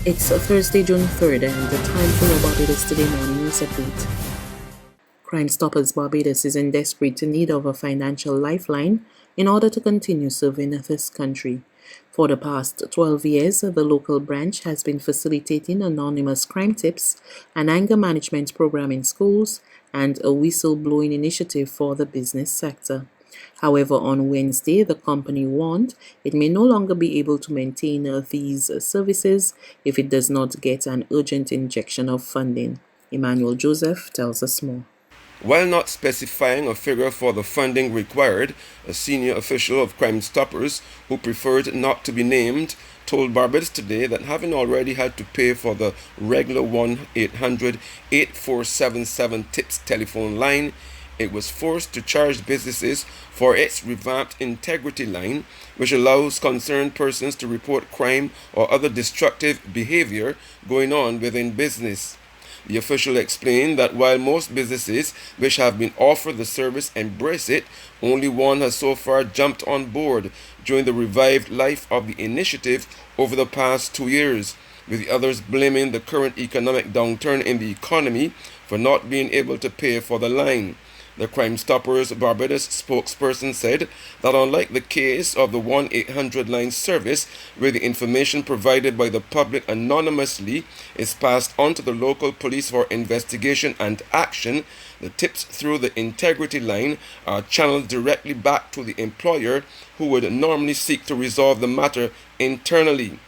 It's Thursday, June 3rd, and the time for your Barbados Today morning news update. Crime Stoppers Barbados is in desperate need of a financial lifeline in order to continue serving this country. For the past 12 years, the local branch has been facilitating anonymous crime tips, an anger management program in schools, and a whistleblowing initiative for the business sector. However, on Wednesday, the company warned it may no longer be able to maintain these services if it does not get an urgent injection of funding. Emmanuel Joseph tells us more. While not specifying a figure for the funding required, a senior official of Crime Stoppers, who preferred not to be named, told Barbados Today that having already had to pay for the regular 1-800-8477 TIPS telephone line, it was forced to charge businesses for its revamped integrity line, which allows concerned persons to report crime or other destructive behavior going on within business. The official explained that while most businesses which have been offered the service embrace it, only one has so far jumped on board during the revived life of the initiative over the past 2 years, with the others blaming the current economic downturn in the economy for not being able to pay for the line. The Crime Stoppers Barbados spokesperson said that unlike the case of the 1-800 line service, where the information provided by the public anonymously is passed on to the local police for investigation and action, the tips through the integrity line are channeled directly back to the employer, who would normally seek to resolve the matter internally.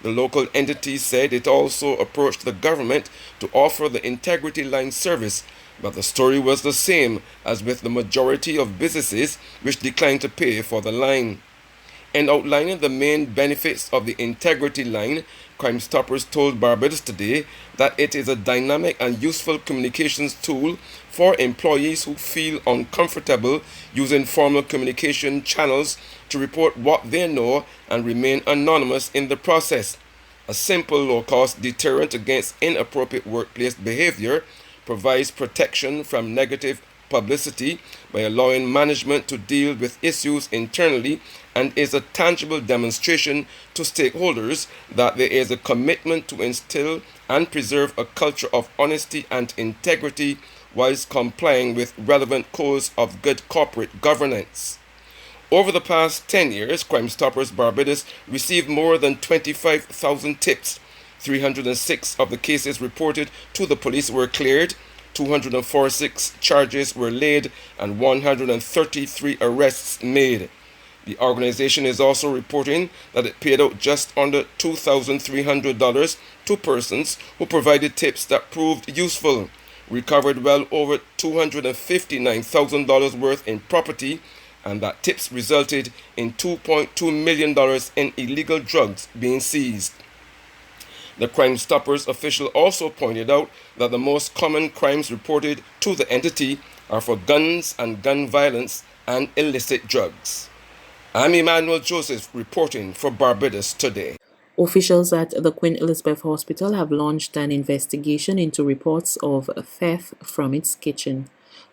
The local entity said it also approached the government to offer the integrity line service, but the story was the same as with the majority of businesses which declined to pay for the line. In outlining the main benefits of the integrity line, Crime Stoppers told Barbados Today that it is a dynamic and useful communications tool for employees who feel uncomfortable using formal communication channels to report what they know and remain anonymous in the process. A simple, low-cost deterrent against inappropriate workplace behavior, provides protection from negative publicity by allowing management to deal with issues internally, and is a tangible demonstration to stakeholders that there is a commitment to instill and preserve a culture of honesty and integrity whilst complying with relevant codes of good corporate governance. Over the past 10 years, Crime Stoppers Barbados received more than 25,000 tips. 306 of the cases reported to the police were cleared, 246 charges were laid, and 133 arrests made. The organization is also reporting that it paid out just under $2,300 to persons who provided tips that proved useful, recovered well over $259,000 worth in property, and that tips resulted in $2.2 million in illegal drugs being seized. The Crime Stoppers official also pointed out that the most common crimes reported to the entity are for guns and gun violence and illicit drugs. I'm Emmanuel Joseph reporting for Barbados Today. Officials at the Queen Elizabeth Hospital have launched an investigation into reports of theft from its kitchen.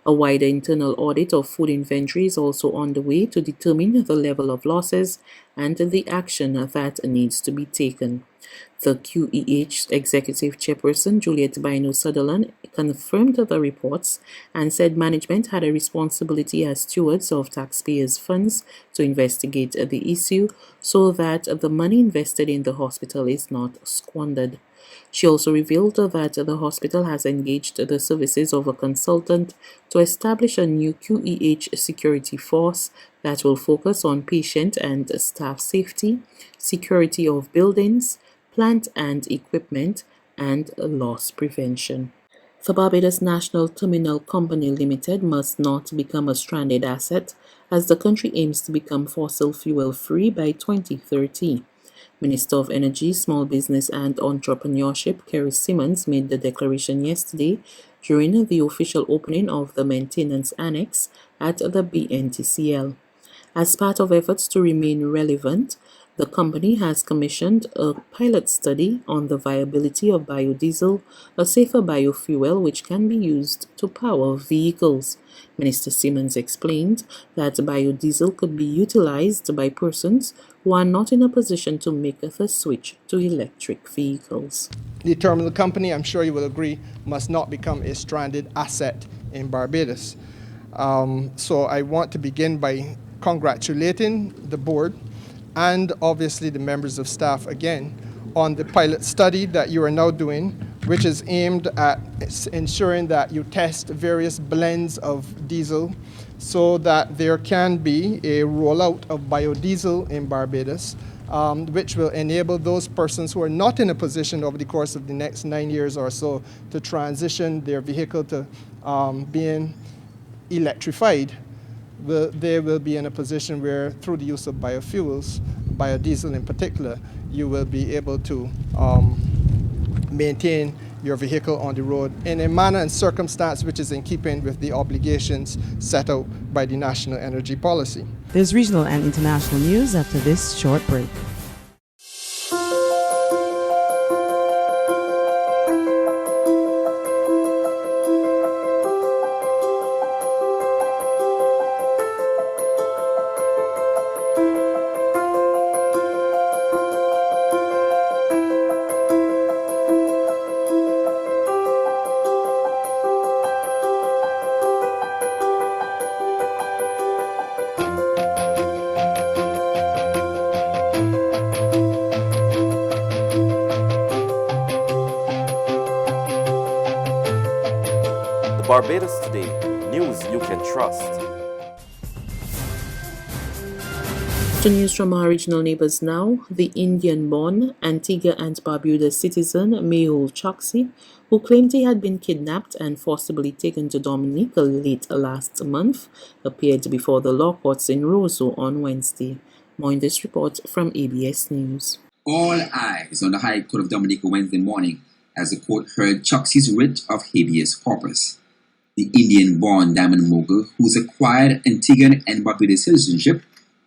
A wider internal audit of food inventory is also on the way to determine the level of losses and the action that needs to be taken. The QEH Executive Chairperson Juliet Bino Sutherland confirmed the reports and said management had a responsibility as stewards of taxpayers' funds to investigate the issue so that the money invested in the hospital is not squandered. She also revealed that the hospital has engaged the services of a consultant to establish a new QEH security force that will focus on patient and staff safety, security of buildings, plant and equipment, and loss prevention. The Barbados National Terminal Company Limited must not become a stranded asset as the country aims to become fossil fuel free by 2030. Minister of Energy, Small Business and Entrepreneurship Kerry Simmons made the declaration yesterday during the official opening of the Maintenance Annex at the BNTCL. As part of efforts to remain relevant, The company has commissioned a pilot study on the viability of biodiesel, a safer biofuel which can be used to power vehicles. Minister Simmons explained that biodiesel could be utilized by persons who are not in a position to make the switch to electric vehicles. The terminal company, I'm sure you will agree, must not become a stranded asset in Barbados. So I want to begin by congratulating the board and obviously the members of staff again on the pilot study that you are now doing, which is aimed at ensuring that you test various blends of diesel so that there can be a rollout of biodiesel in Barbados, which will enable those persons who are not in a position over the course of the next 9 years or so to transition their vehicle to being electrified. They will be in a position where, through the use of biofuels, biodiesel in particular, you will be able to maintain your vehicle on the road in a manner and circumstance which is in keeping with the obligations set out by the National Energy Policy. There's regional and international news after this short break. Barbados Today, news you can trust. To news from our regional neighbors now, the Indian-born Antigua and Barbuda citizen Mehul Choksi, who claimed he had been kidnapped and forcibly taken to Dominica late last month, appeared before the law courts in Roseau on Wednesday. More in this report from ABS News. All eyes on the High Court of Dominica Wednesday morning as the court heard Choksi's writ of habeas corpus. The Indian-born diamond mogul, who's acquired Antiguan and Barbuda citizenship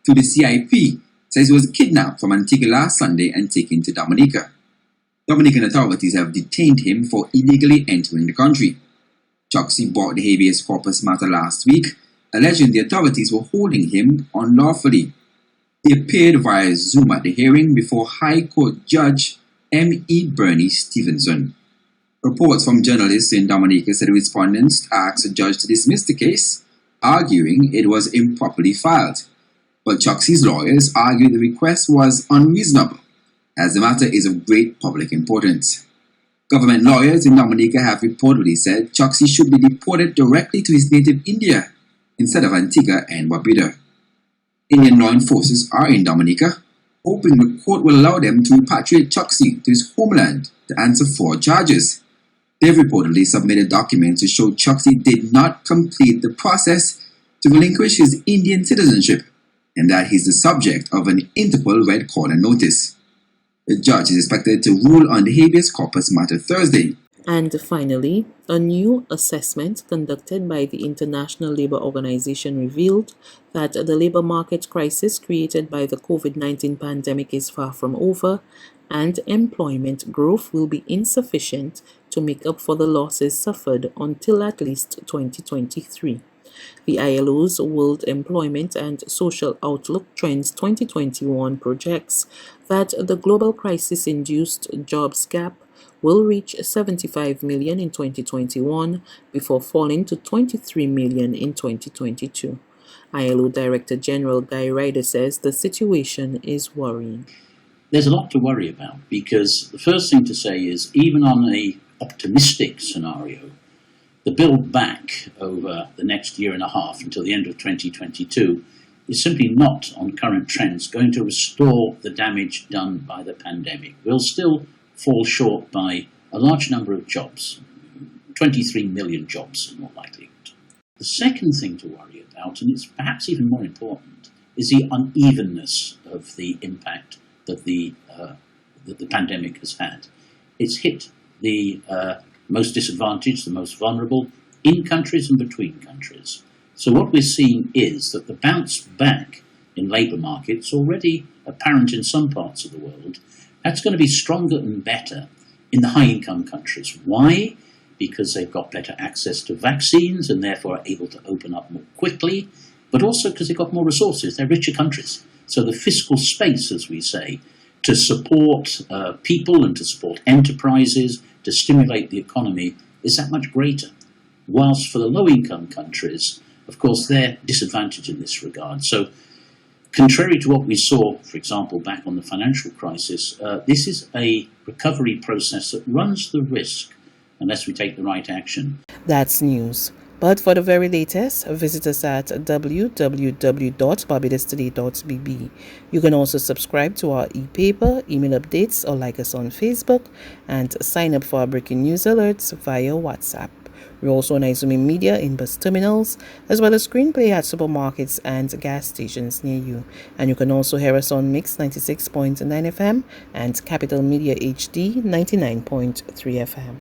through the CIP, says he was kidnapped from Antigua last Sunday and taken to Dominica. Dominican authorities have detained him for illegally entering the country. Choksi brought the habeas corpus matter last week, alleging the authorities were holding him unlawfully. He appeared via Zoom at the hearing before High Court Judge M.E. Bernie Stevenson. Reports from journalists in Dominica said the respondents asked the judge to dismiss the case, arguing it was improperly filed. But Choksi's lawyers argued the request was unreasonable, as the matter is of great public importance. Government lawyers in Dominica have reportedly said Choksi should be deported directly to his native India instead of Antigua and Barbuda. Indian law enforcers are in Dominica, hoping the court will allow them to repatriate Choksi to his homeland to answer 4 charges. They've reportedly submitted documents to show Choksi did not complete the process to relinquish his Indian citizenship and that he's the subject of an Interpol Red Corner notice. The judge is expected to rule on the habeas corpus matter Thursday. And finally, a new assessment conducted by the International Labour Organization revealed that the labour market crisis created by the COVID-19 pandemic is far from over, and employment growth will be insufficient to make up for the losses suffered until at least 2023. The ILO's World Employment and Social Outlook Trends 2021 projects that the global crisis-induced jobs gap will reach 75 million in 2021 before falling to 23 million in 2022. ILO Director General Guy Ryder says the situation is worrying. There's a lot to worry about because the first thing to say is even on an optimistic scenario, the build back over the next year and a half until the end of 2022 is simply not, on current trends, going to restore the damage done by the pandemic. We'll still fall short by a large number of jobs, 23 million jobs in all likelihood. The second thing to worry about, and it's perhaps even more important, is the unevenness of the impact that the pandemic has had. It's hit the most disadvantaged, the most vulnerable, in countries and between countries. So what we're seeing is that the bounce back in labour markets already apparent in some parts of the world, that's going to be stronger and better in the high-income countries. Why? Because they've got better access to vaccines and therefore are able to open up more quickly, but also because they've got more resources. They're richer countries. So the fiscal space, as we say, to support people and to support enterprises, to stimulate the economy, is that much greater. Whilst for the low-income countries, of course, they're disadvantaged in this regard. So contrary to what we saw, for example, back on the financial crisis, this is a recovery process that runs the risk, unless we take the right action. That's news. But for the very latest, visit us at www.barbadostoday.bb. You can also subscribe to our e-paper, email updates, or like us on Facebook, and sign up for our breaking news alerts via WhatsApp. We're also on Izumi Media in bus terminals, as well as screenplay at supermarkets and gas stations near you. And you can also hear us on Mix 96.9 FM and Capital Media HD 99.3 FM.